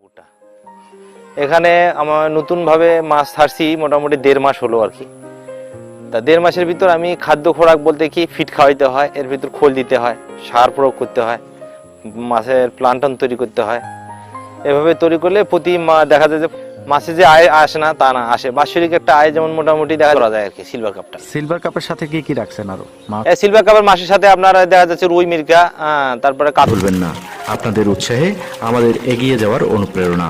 পুকুরটা এখানে আমার নতুনভাবে মাছ ছাড়ছি মোটামুটি 1.5 মাস হলো আর কি। তা 1.5 মাসের ভিতর আমি খাদ্য খোরাক বলতে কি ফিড খাওয়াইতে হয়, এর ভিতর খোল দিতে হয়, সার প্রয়োগ করতে হয়, মাছের প্লান্টন তৈরি করতে হয়। এভাবে তৈরি করলে প্রতি দেখা যায় যে মাছে যে আয় আসে না তা না, আসে বাৎসরিক একটা আয় যেমন মোটামুটি দেখা যায় আর কি। সিলভার কাপের সাথে কি কি রাখছেন আরো? সিলভার কাপের মাছের সাথে আপনারা দেখা যাচ্ছে রুই মির্কা, তারপরে ভুলবেন না, আপনাদের উৎসাহে আমাদের এগিয়ে যাওয়ার অনুপ্রেরণা।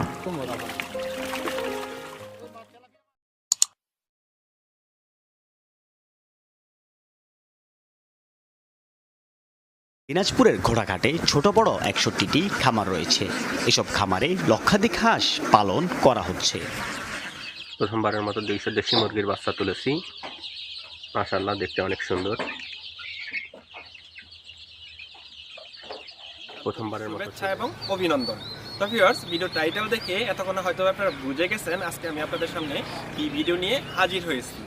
দিনাজপুরের ঘোড়াঘাটে ছোট বড় 61টি খামার রয়েছে। এসব খামারে লক্ষাধিক হাঁস পালন করা হচ্ছে। প্রথমবারের মতো 200 দেশি মুরগির বাচ্চা তুলেছি। মাশাআল্লাহ, দেখতে অনেক সুন্দর। প্রথমবারের মতো শুভেচ্ছা এবং অভিনন্দন। তো ভিউয়ার্স, ভিডিও টাইটেল দেখে এতক্ষণ হয়তো আপনারা বুঝে গেছেন আজকে আমি আপনাদের সামনে কি ভিডিও নিয়ে হাজির হয়েছি।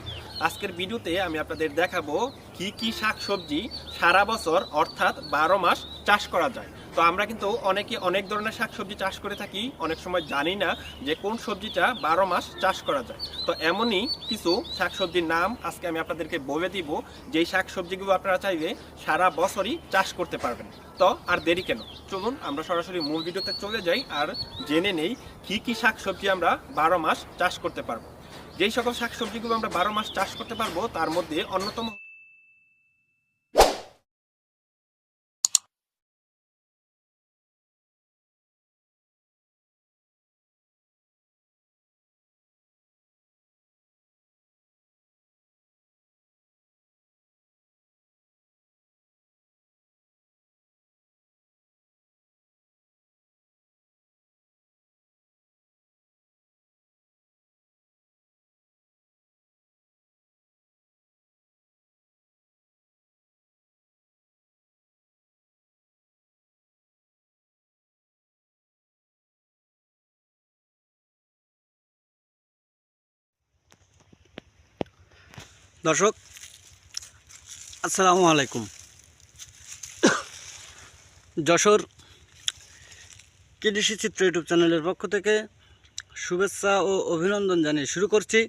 আজকের ভিডিওতে আমি আপনাদের দেখাবো কি কি শাকসবজি সারা বছর অর্থাৎ 12 মাস চাষ করা যায়। তো আমরা কিন্তু অনেকে অনেক ধরনের শাকসবজি চাষ করে থাকি, অনেক সময় জানি না যে কোন সবজিটা 12 মাস চাষ করা যায়। তো এমনই কিছু শাকসবজির নাম আজকে আমি আপনাদেরকে বলে দিব, যেই শাকসবজিগুলো আপনারা চাইলে সারা বছরই চাষ করতে পারবেন। তো আর দেরি কেন, চলুন আমরা সরাসরি মূল ভিডিওতে চলে যাই আর জেনে নেই কি কি শাকসবজি আমরা 12 মাস চাষ করতে পারবো। যেই সকল শাকসবজিগুলো আমরা 12 মাস চাষ করতে পারবো তার মধ্যে অন্যতম দর্শক আসসালামু আলাইকুম। যশোর কৃষি চিত্র ইউটিউব চ্যানেলের পক্ষ থেকে শুভেচ্ছা ও অভিনন্দন জানিয়ে শুরু করছি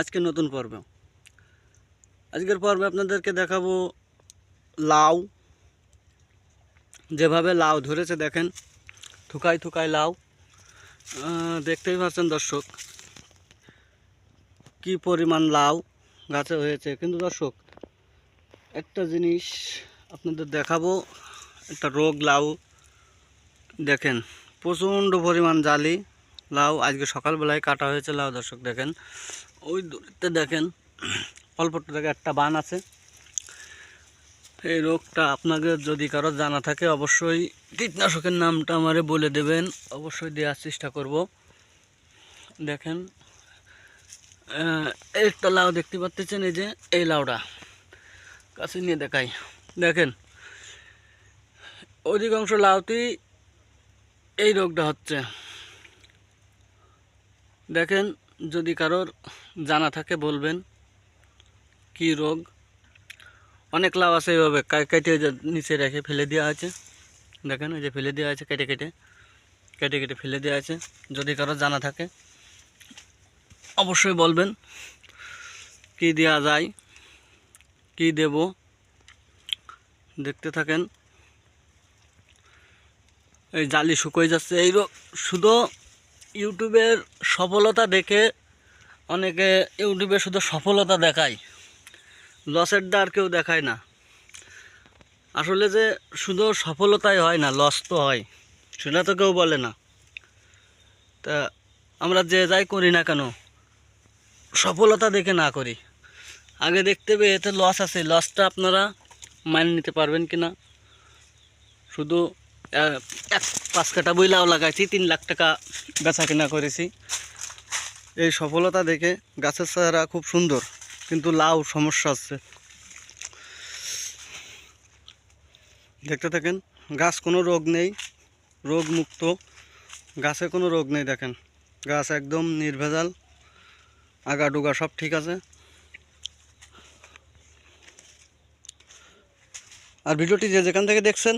আজকের নতুন পর্ব। আজকের পর্বে আপনাদেরকে দেখাবো লাউ। যেভাবে লাউ ধরেছে দেখেন, থুকায় থুকায় লাউ, দেখতেই পাচ্ছেন দর্শক কি পরিমাণ লাউ গাছে হয়েছে। কিন্তু দর্শক একটা জিনিস আপনাদের দেখাবো, একটা রোগ লাউ দেখেন, প্রচণ্ড পরিমাণ জালি লাউ। আজকে সকালবেলায় কাটা হয়েছে লাউ দর্শক দেখেন, ওই দূরতে দেখেন অল্পটা থেকে একটা বান আছে। এই রোগটা আপনাদের যদি কারো জানা থাকে অবশ্যই কীটনাশকের নামটা আমারে বলে দেবেন, অবশ্যই দেওয়ার চেষ্টা করব। দেখেন একটা লাউ দেখতে পাচ্ছেন, এই যে এই লাউটা কাছে নিয়ে দেখাই, দেখেন অধিকাংশ লাউতেই এই রোগটা হচ্ছে। দেখেন যদি কারোর জানা থাকে বলবেন কি রোগ। অনেক লাউ আছে এইভাবে কেটে নিচে রেখে ফেলে দেওয়া আছে, দেখেন এই যে ফেলে দেওয়া আছে, কেটে কেটে কেটে কেটে ফেলে দেওয়া আছে। যদি কারোর জানা থাকে অবশ্যই বলবেন কি দেওয়া যায়, কি দেব। দেখতে থাকেন, এই জালি শুকোয় যাচ্ছে। এই শুধু ইউটিউবের সফলতা দেখে অনেকে ইউটিউবে শুধু সফলতা দেখায়, লসের দ্বার কেউ দেখায় না। আসলে যে শুধু সফলতাই হয় না, লস তো হয়, সেটা তো কেউ বলে না। তা আমরা যে যাই করি না কেন সফলতা দেখে না করি, আগে দেখতে হবে এতে লস আছে, লসটা আপনারা মানিয়ে নিতে পারবেন কি না। শুধু 5 কাটা বই লাউ লাগাইছি, 3 লাখ টাকা বেচা কেনা করেছি। এই সফলতা দেখে গাছের চেহারা খুব সুন্দর, কিন্তু লাউ সমস্যা আছে। দেখতে থাকেন, গাছ কোনো রোগ নেই, রোগ মুক্ত, গাছে কোনো রোগ নেই। দেখেন গাছ একদম নির্ভেজাল, আগা ডুগা সব ঠিক আছে। আর ভিডিওটি যে যেখান থেকে দেখছেন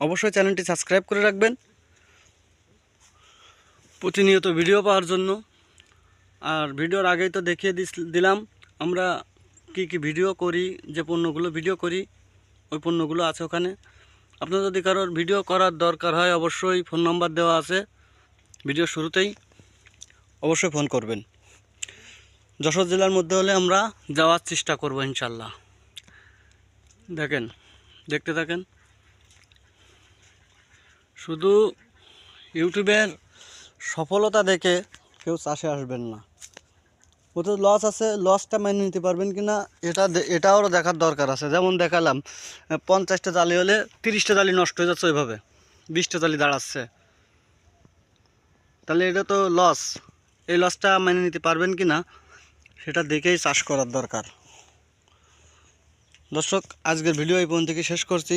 অবশ্যই চ্যানেলটি সাবস্ক্রাইব করে রাখবেন। প্রতিনিয়ত ভিডিও পাওয়ার জন্য। আর ভিডিওর আগেই তো দেখিয়ে দিলাম আমরা কি কি ভিডিও করি, যে পণ্যগুলো ভিডিও করি ওই পণ্যগুলো আছে ওখানে। আপনার যদি কারোর ভিডিও করার দরকার হয় অবশ্যই ফোন নাম্বার দেওয়া আছে ভিডিও শুরুতেই, অবশ্যই ফোন করবেন। যশোর জেলার মধ্যে হলে আমরা যাওয়ার চেষ্টা করব ইনশাল্লাহ। দেখেন, দেখতে থাকেন। শুধু ইউটিউবের সফলতা দেখে কেউ চাষে আসবেন না। ওতে লস আছে, লসটা মেনে নিতে পারবেন কি না এটাও দেখার দরকার আছে। যেমন দেখালাম 50টা জালি হলে 30টা জালি নষ্ট হয়ে যাচ্ছে, ওইভাবে 20টা জালি দাঁড়াচ্ছে, তাহলে এটা তো লস। এই লসটা মেনে নিতে পারবেন কি না সেটা দেখেই চাষ করার দরকার। দর্শক, আজকের ভিডিও এই পর্যন্ত থেকে শেষ করছি।